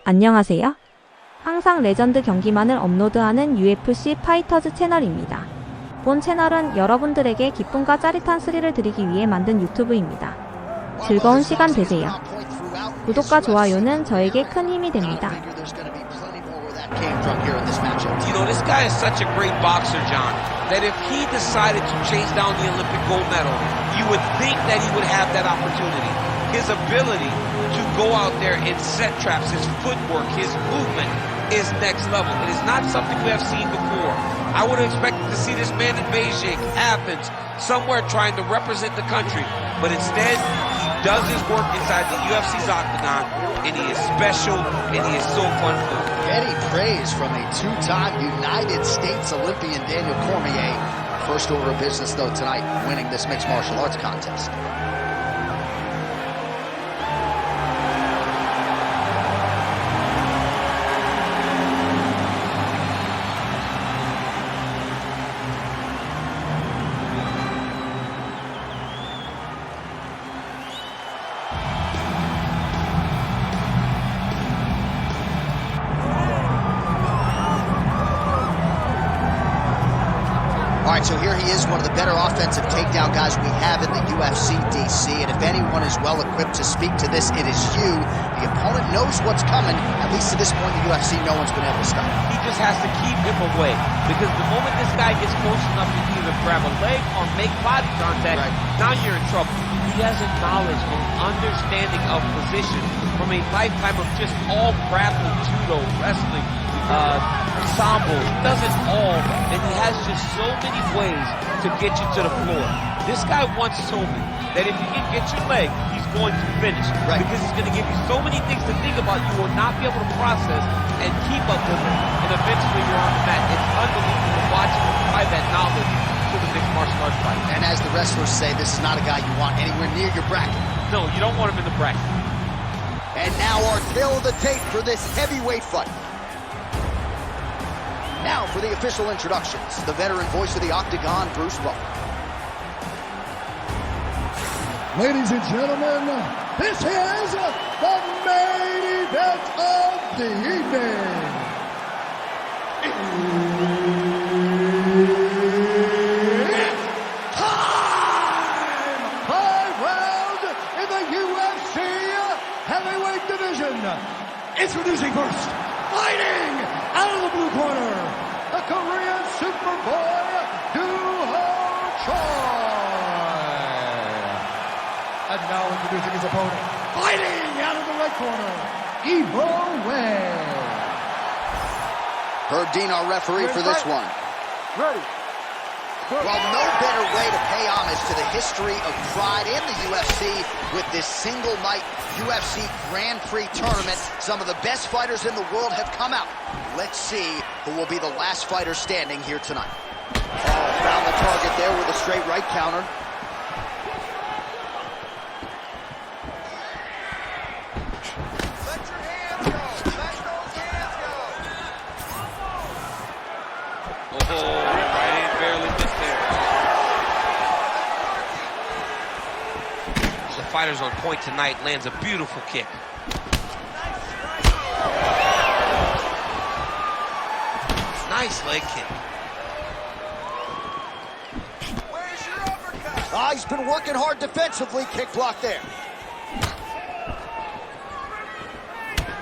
안녕하세요. 항상 레전드 경기만을 업로드하는 UFC 파이터즈 채널입니다. 본 채널은 여러분들에게 기쁨과 짜릿한 스릴을 드리기 위해 만든 유튜브입니다. 즐거운 시간 되세요. 구독과 좋아요는 저에게 큰 힘이 됩니다. You know, this guy is such a great boxer, John, that if he decided to chase down the Olympic gold medal, you would think that he would have that opportunity. His ability to go out there and set traps, his footwork, his movement is next level. It is not something we have seen before. I would have expected to see this man in Beijing, Athens, somewhere trying to represent the country. But instead, he does his work inside the UFC's octagon, and he is special, and he is so fun for him. Getting praise from a two-time United States Olympian, Daniel Cormier. First order of business, though, tonight, winning this mixed martial arts contest. All right, so here he is, one of the better offensive takedown guys we have in the UFC, DC. And if anyone is well equipped to speak to this, it is you. The opponent knows what's coming. At least to this point in the UFC, no one's been able to stop him. He just has to keep him away, because the moment this guy gets close enough to either grab a leg or make body contact, now you're in trouble. He has a knowledge and understanding of position from a lifetime of just all grappling, judo, wrestling, ensemble. He does it all, and he has just so many ways to get you to the floor. This guy once told me that if you can get your leg, he's going to finish. Right. Because he's going to give you so many things to think about, you will not be able to process and keep up with him, and eventually you're on the mat. It's unbelievable to watch him apply that knowledge to the mixed martial arts fight. And as the wrestlers say, this is not a guy you want anywhere near your bracket. No, you don't want him in the bracket. And now our tail of the tape for this heavyweight fight. Now for the official introductions, the veteran voice of the Octagon, Bruce Buffer. Ladies and gentlemen, this is the main event of the evening. It's time! 5 rounds in the UFC heavyweight division. Introducing first, fighting out of the blue corner, the Korean Superboy, Duho. And now introducing his opponent, fighting out of the red corner, Evo Way. Herb Dean, our referee for this one. Ready. Well, no better way to pay homage to the history of pride in the UFC with this single-night UFC Grand Prix tournament. Some of the best fighters in the world have come out. Let's see who will be the last fighter standing here tonight. Found the target there with a straight right counter. Fighters on point tonight, lands a beautiful kick. Nice leg kick. Where's your uppercut? He's been working hard defensively. Kick block there.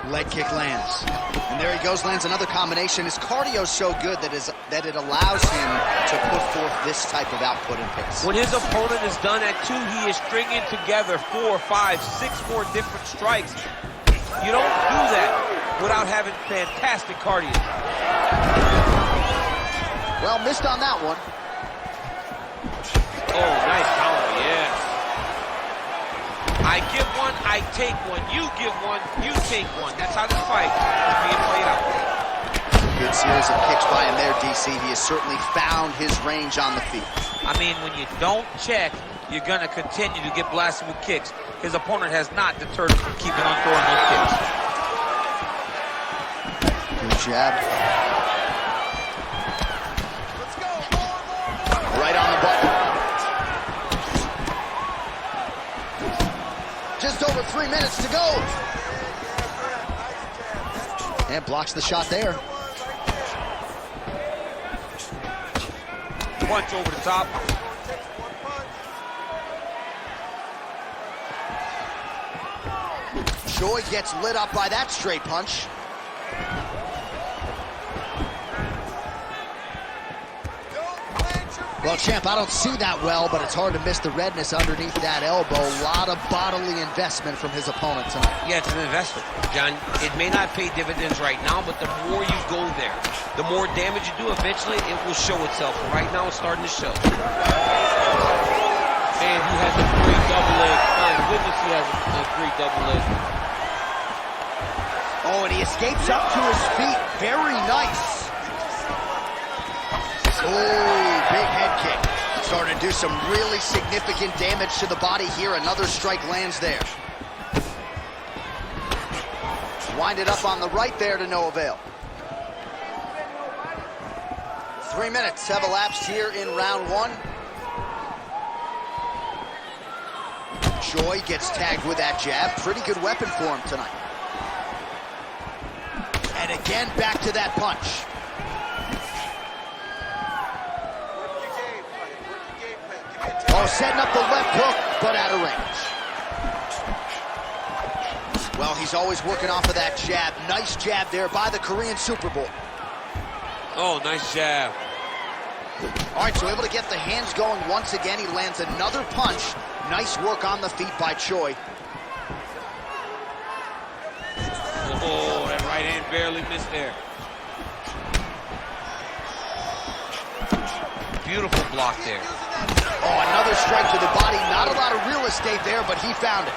Leg kick lands. And there he goes, lands another combination. His cardio's so good that it allows him to put forth this type of output and pace. When his opponent is done at 2, he is stringing together 4, 5, 6 more different strikes. You don't do that without having fantastic cardio. Well, missed on that one. Oh, nice counter, yes. I give one, I take one. You give one, you take one. That's how this fight is being played out. Good series of kicks by him there, DC. He has certainly found his range on the feet. I mean, when you don't check, you're going to continue to get blasted with kicks. His opponent has not deterred him from keeping on throwing those kicks. Good jab. Right on the button. Just over 3 minutes to go. And blocks the shot there. Punch over the top. Choi gets lit up by that straight punch. Well, champ, I don't see that well, but it's hard to miss the redness underneath that elbow. A lot of bodily investment from his opponent tonight. Yeah, it's an investment, John. It may not pay dividends right now, but the more you go there, the more damage you do, eventually it will show itself. And right now it's starting to show. And he has a great double leg. My goodness, he has a great double leg. Oh, and he escapes up to his feet. Very nice. Oh, big head kick. Starting to do some really significant damage to the body here. Another strike lands there. Winded up on the right there to no avail. 3 minutes have elapsed here in round one. Choi gets tagged with that jab. Pretty good weapon for him tonight. And again, back to that punch. Oh, setting up the left hook, but out of range. Well, he's always working off of that jab. Nice jab there by the Korean Super Bowl. Oh, nice jab. All right, so able to get the hands going once again. He lands another punch. Nice work on the feet by Choi. Oh, that right hand barely missed there. Beautiful block there. Oh, another strike to the body. Not a lot of real estate there, but he found it.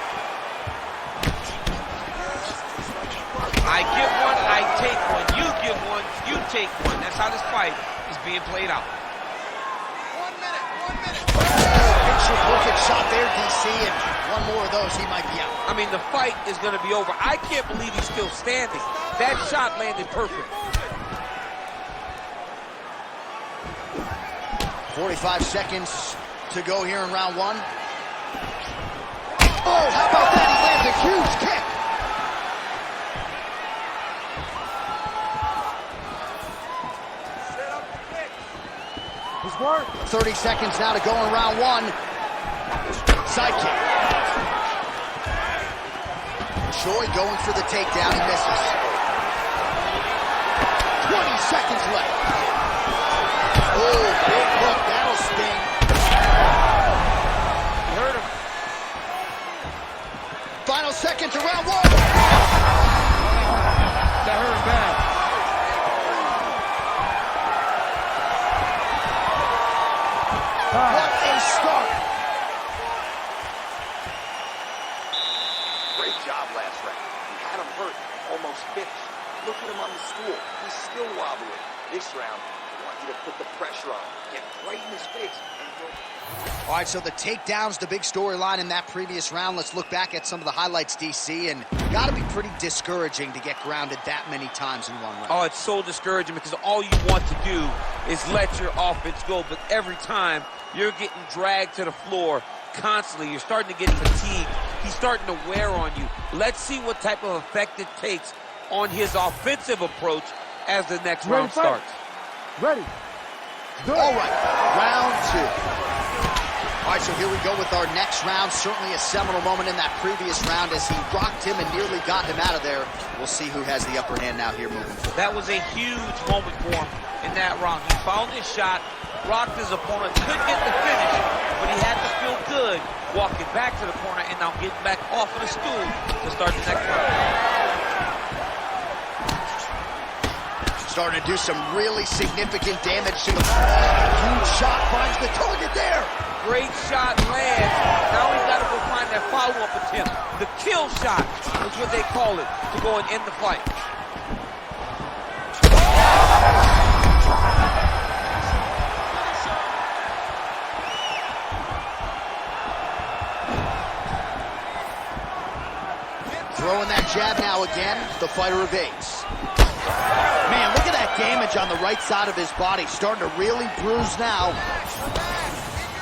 I give one, I take one. You give one, you take one. That's how this fight is being played out. 1 minute, 1 minute. Oh, picture perfect shot there, DC, and one more of those, he might be out. I mean, the fight is going to be over. I can't believe he's still standing. That shot landed perfect. 45 seconds to go here in round one. Oh, how about that? He lands a huge kick. His work. 30 seconds now to go in round one. Side kick. Choi going for the takedown. He misses. 20 seconds left. Oh, big hook. That'll sting. You heard him. Final seconds of round one. That hurt him bad. What a start. Great job last round. He had him hurt, almost finished. Look at him on the stool. He's still wobbling. This round, I want you to put the pressure on him. Get right in his face and go. All right, so the takedown's the big storyline in that previous round. Let's look back at some of the highlights, DC, and got to be pretty discouraging to get grounded that many times in one round. Oh, it's so discouraging because all you want to do is let your offense go, but every time you're getting dragged to the floor constantly. You're starting to get fatigued. He's starting to wear on you. Let's see what type of effect it takes on his offensive approach as the next round starts. Ready. All right, round two. All right, so here we go with our next round. Certainly a seminal moment in that previous round as he rocked him and nearly got him out of there. We'll see who has the upper hand now here moving forward. That was a huge moment for him in that round. He found his shot, rocked his opponent, couldn't get the finish, but he had to feel good walking back to the corner and now getting back off of the stool to start the next round. Starting to do some really significant damage to the huge shot, finds the target there. Great shot lands. Now he's got to go find that follow-up attempt. The kill shot is what they call it to go and end the fight. Throwing that jab now again, the fighter evades. Man, look at that damage on the right side of his body. Starting to really bruise now.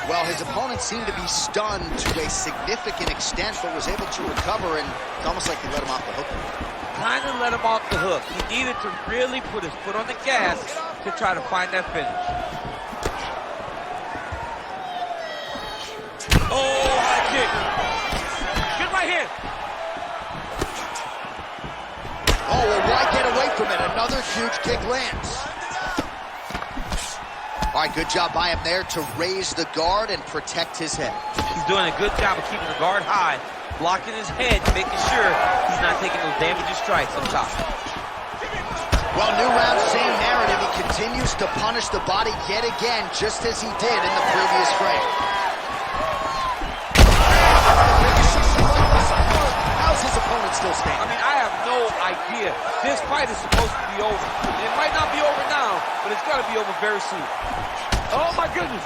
Well, his opponent seemed to be stunned to a significant extent, but was able to recover, and it's almost like he let him off the hook. kind of let him off the hook. He needed to really put his foot on the gas to try to find that finish. Oh, high kick. Good right hand. Oh, well, why get away from it? Another huge kick lands. All right, good job by him there to raise the guard and protect his head. He's doing a good job of keeping the guard high, blocking his head, making sure he's not taking those damaging strikes up top. Well, new round, same narrative. He continues to punish the body yet again, just as he did in the previous frame. How's his opponent still standing? I mean, I have no idea. This fight is supposed to be over. It might not be over now, but it's got to be over very soon. Oh, my goodness.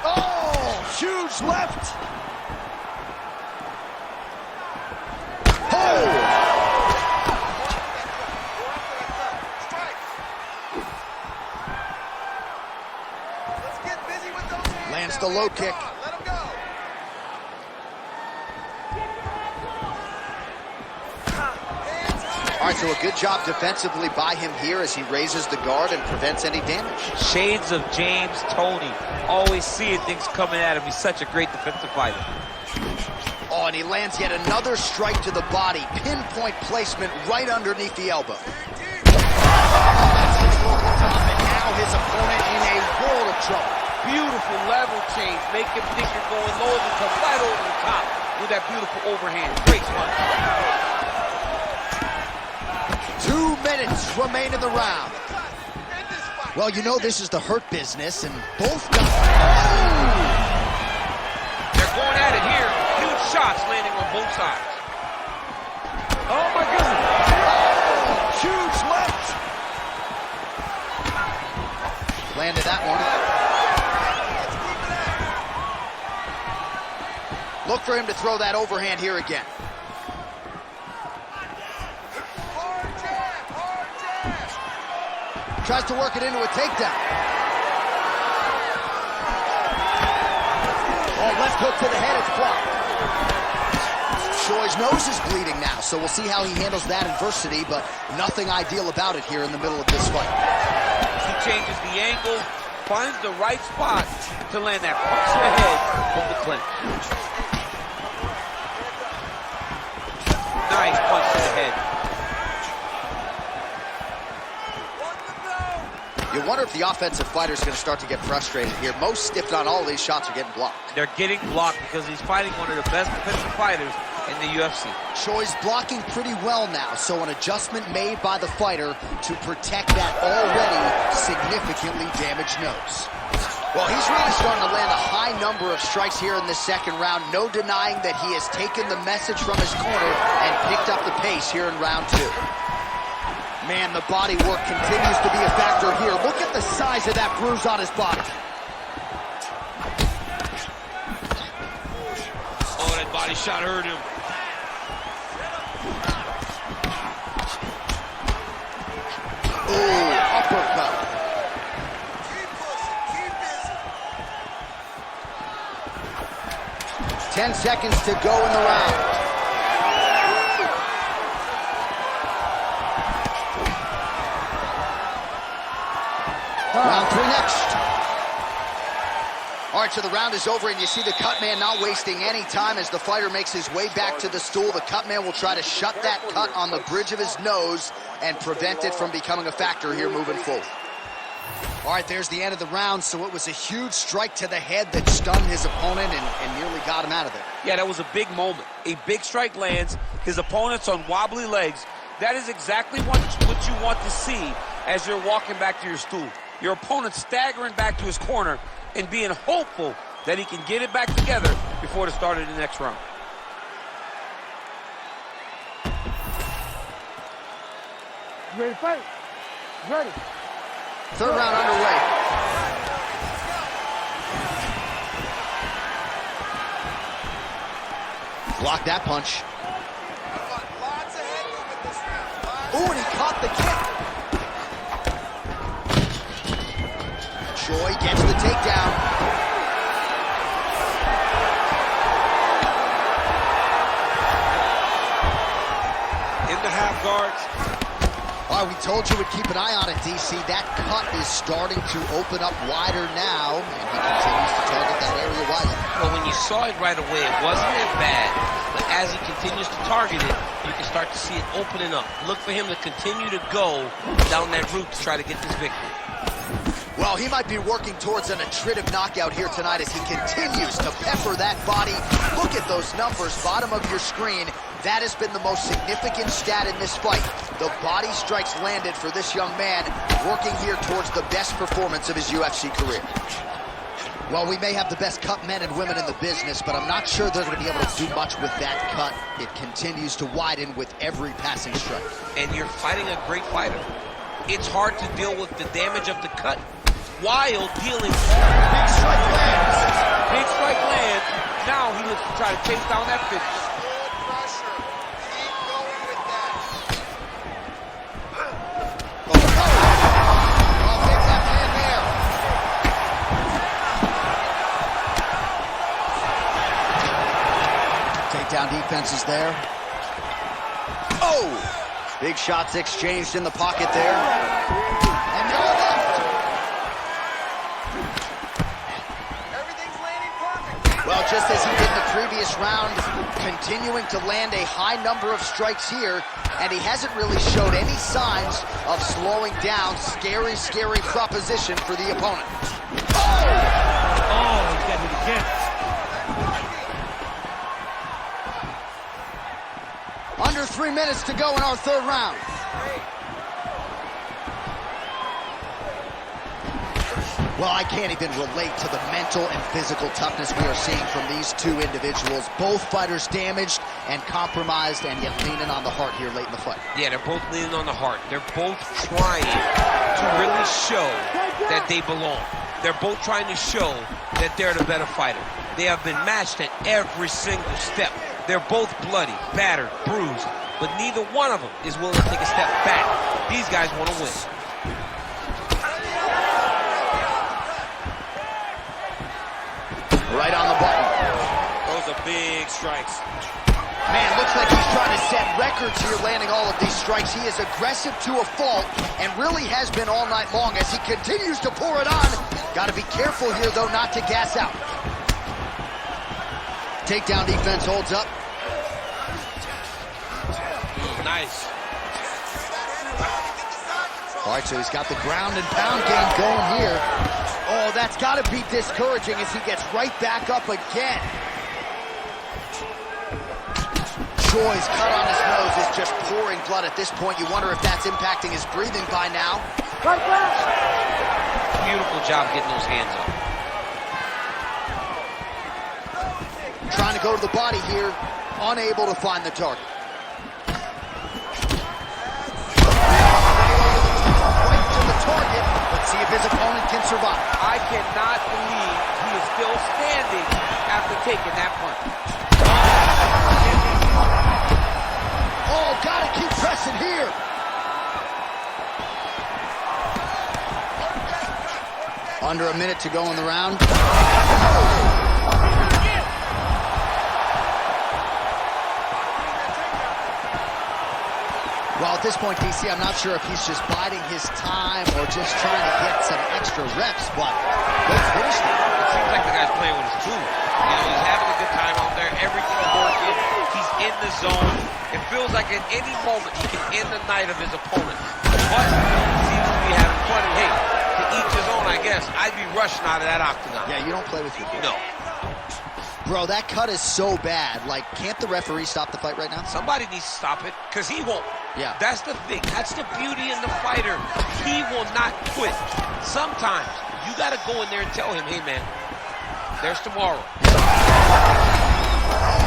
Oh, huge left. Oh! Lands the low kick. Let him go. All right, so a good job defensively by him here as he raises the guard and prevents any damage. Shades of James Toney. Always seeing things coming at him. He's such a great defensive fighter. Oh, and he lands yet another strike to the body. Pinpoint placement right underneath the elbow. And now his opponent in a world of trouble. Beautiful level change. Make him think you're going low and come right over the top with that beautiful overhand. Great punch. 2 minutes remain in the round. Well, you know this is the hurt business, and both guys... They're going at it here. Huge shots landing on both sides. Oh, my goodness. Oh, huge left. Landed that one. Look for him to throw that overhand here again. Tries to work it into a takedown. Oh, left hook to the head, it's blocked. Choi's nose is bleeding now, so we'll see how he handles that adversity, but nothing ideal about it here in the middle of this fight. He changes the angle, finds the right spot to land that punch to the head from the clinch. Nice punch to the head. You wonder if the offensive fighter is going to start to get frustrated here. Most, if not all, of these shots are getting blocked. They're getting blocked because he's fighting one of the best defensive fighters in the UFC. Choi's blocking pretty well now, so an adjustment made by the fighter to protect that already significantly damaged nose. Well, he's really starting to land a high number of strikes here in the second round. No denying that he has taken the message from his corner and picked up the pace here in round 2. Man, the body work continues to be a factor here. Look at the size of that bruise on his body. Oh, that body shot hurt him. Ooh, uppercut. Keep pushing, keep busy. 10 seconds to go in the round. Round 3 next. All right, so the round is over, and you see the cut man not wasting any time as the fighter makes his way back to the stool. The cut man will try to shut that cut on the bridge of his nose and prevent it from becoming a factor here moving forward. All right, there's the end of the round, so it was a huge strike to the head that stunned his opponent and nearly got him out of there. Yeah, that was a big moment. A big strike lands, his opponent's on wobbly legs. That is exactly what you want to see as you're walking back to your stool. Your opponent staggering back to his corner and being hopeful that he can get it back together before the start of the next round. Ready to fight? Ready. Third round underway. Blocked that punch. Lots of head movement this round. Ooh, and he caught the kick. Choi gets the takedown. in the half guards. All right, we told you we'd keep an eye on it, DC. That cut is starting to open up wider now, and he continues to target that area wider. Well, when you saw it right away, it wasn't that bad. But as he continues to target it, you can start to see it opening up. Look for him to continue to go down that route to try to get this victory. Well, he might be working towards an attritive knockout here tonight as he continues to pepper that body. Look at those numbers, bottom of your screen. That has been the most significant stat in this fight. The body strikes landed for this young man, working here towards the best performance of his UFC career. Well, we may have the best cut men and women in the business, but I'm not sure they're going to be able to do much with that cut. It continues to widen with every passing strike. And you're fighting a great fighter. It's hard to deal with the damage of the cut while dealing. Big strike lands. Big strike lands. Now he looks to try to chase down that finish. Takedown defense is there. Oh! Big shots exchanged in the pocket there. And no left. Everything's landing perfect. Well, just as he did in the previous round, continuing to land a high number of strikes here, and he hasn't really showed any signs of slowing down. Scary, scary proposition for the opponent. Oh, he's got it again. Under 3 minutes to go in our third round. Well, I can't even relate to the mental and physical toughness we are seeing from these two individuals. Both fighters damaged and compromised, and yet leaning on the heart here late in the fight. Yeah, they're both leaning on the heart. They're both trying to really show that they belong. They're both trying to show that they're the better fighter. They have been matched at every single step. They're both bloody, battered, bruised, but neither one of them is willing to take a step back. These guys want to win. Right on the button. Those are big strikes. Man, looks like he's trying to set records here, landing all of these strikes. He is aggressive to a fault and really has been all night long as he continues to pour it on. Got to be careful here, though, not to gas out. Takedown defense holds up. Nice. All right, so he's got the ground and pound game going here. Oh, that's got to be discouraging as he gets right back up again. Choi's cut on his nose is just pouring blood at this point. You wonder if that's impacting his breathing by now. Beautiful job getting those hands up. Trying to go to the body here, unable to find the target. Right to the target. Let's see if his opponent can survive. I cannot believe he is still standing after taking that punch. Oh, gotta keep pressing here. Under a minute to go in the round. Well, at this point, DC, I'm not sure if he's just biding his time or just trying to get some extra reps, but let's finish that. It seems like the guy's playing with his tools. You know, he's having a good time out there. Everything's working. He's in the zone. It feels like at any moment he can end the night of his opponent. But he seems to be having fun. And hey, to each his own, I guess. I'd be rushing out of that octagon. Yeah, you don't play with your boy. No. Bro, that cut is so bad. Like, can't the referee stop the fight right now? Somebody needs to stop it, because he won't. Yeah. That's the thing. That's the beauty in the fighter. He will not quit. Sometimes you got to go in there and tell him, hey, man, there's tomorrow.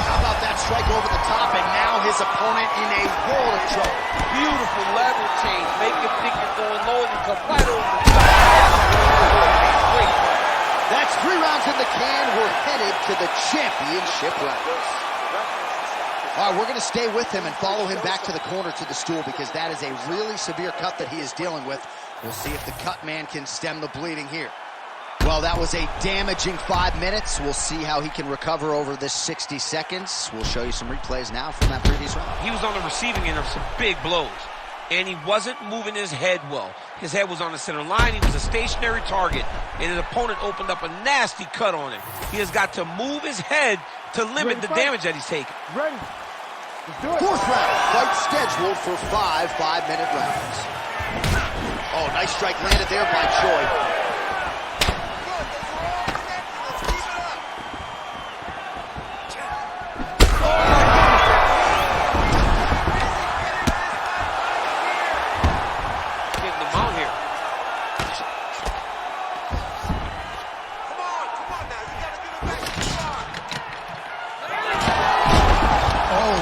How about that strike over the top, and now his opponent in a world of trouble. Beautiful level change. Make him think you're going low and you come right over the top. Great fight. That's 3 rounds in the can. We're headed to the championship round. All right, we're going to stay with him and follow him back to the corner to the stool because that is a really severe cut that he is dealing with. We'll see if the cut man can stem the bleeding here. Well, that was a damaging 5 minutes. We'll see how he can recover over this 60 seconds. We'll show you some replays now from that previous round. He was on the receiving end of some big blows, and he wasn't moving his head well. His head was on the center line. He was a stationary target, and his opponent opened up a nasty cut on him. He has got to move his head to limit the damage that he's taking. Ready. Let's do it. Fourth round, fight scheduled for 5 5-minute rounds. Oh, nice strike landed there by Choi.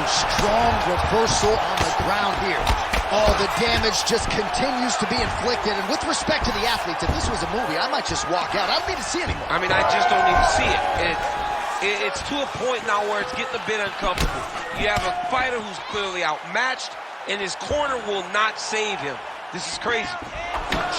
Strong reversal on the ground here. Oh, the damage just continues to be inflicted. And with respect to the athletes, if this was a movie, I might just walk out. I don't need to see anymore. I mean, I just don't need to see it. It's to a point now where it's getting a bit uncomfortable. You have a fighter who's clearly outmatched, and his corner will not save him. This is crazy.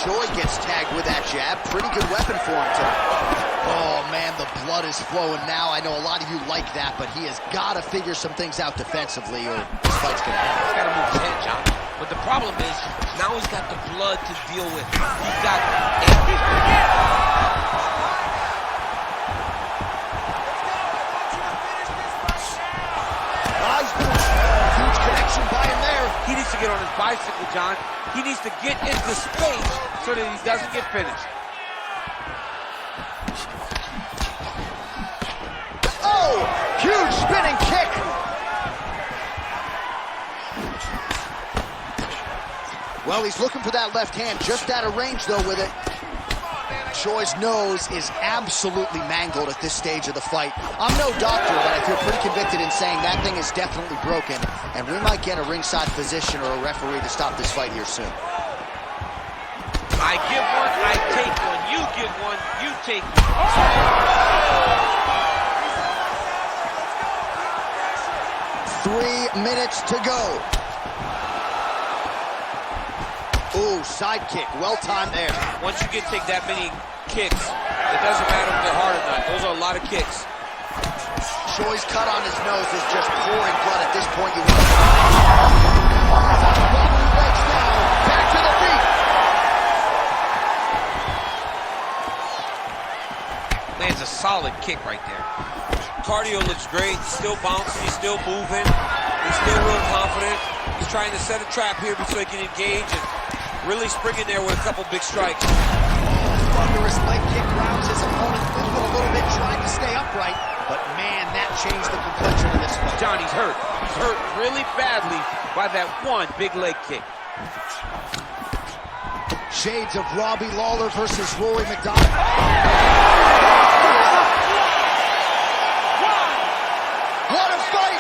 Choi gets tagged with that jab. Pretty good weapon for him tonight. Oh, man, the blood is flowing now. I know a lot of you like that, but he has got to figure some things out defensively or this fight's going to happen. He's got to move his head, John. But the problem is, now he's got the blood to deal with. He's got... Huge connection by him there. He needs to get on his bicycle, John. He needs to get into space so that he doesn't get finished. Oh, huge spinning kick. Well, he's looking for that left hand, just out of range, though, with it. Choi's nose is absolutely mangled at this stage of the fight. I'm no doctor, but I feel pretty convicted in saying that thing is definitely broken, and we might get a ringside physician or a referee to stop this fight here soon. I give one, I take one. You give one, you take one. 3 minutes to go. Ooh, side kick, well timed there. Once you take that many kicks, it doesn't matter if they're hard or not. Those are a lot of kicks. Choi's cut on his nose is just pouring blood at this point. Legs down, back to the feet. Lands a solid kick right there. Cardio looks great, still bouncing, he's still moving, he's still real confident. He's trying to set a trap here so he can engage and really spring in there with a couple big strikes. Thunderous leg kick grounds his opponent a little bit, trying to stay upright, but man, that changed the complexion of this fight. John, he's hurt. He's hurt really badly by that one big leg kick. Shades of Robbie Lawler versus Rory McDonald. What a fight!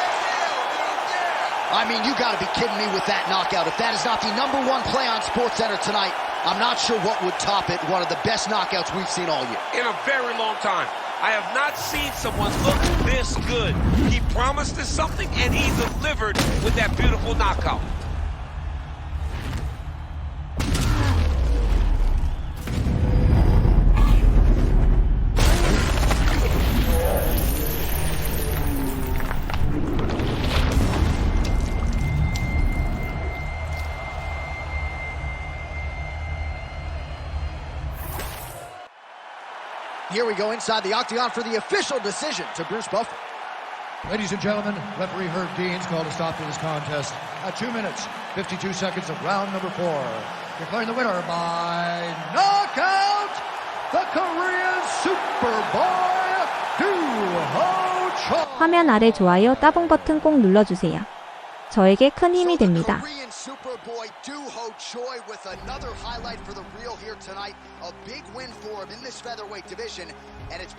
I mean, you gotta be kidding me with that knockout. If that is not the #1 play on SportsCenter tonight, I'm not sure what would top it. One of the best knockouts we've seen all year. In a very long time. I have not seen someone look this good. He promised us something, and he delivered with that beautiful knockout. Here we go inside the octagon for the official decision to Bruce Buffer. Ladies and gentlemen, referee Herb Dean's called a stop to this contest at 2 minutes, 52 seconds of round number 4. Declaring the winner by knockout, the Korean Superboy, Duho Choi. 화면 아래 좋아요 따봉 버튼 꼭 눌러주세요. 저에게 큰 힘이 됩니다. Korean Superboy Duho Choi with another highlight for the reel here tonight. A big win for him in this featherweight division, and it's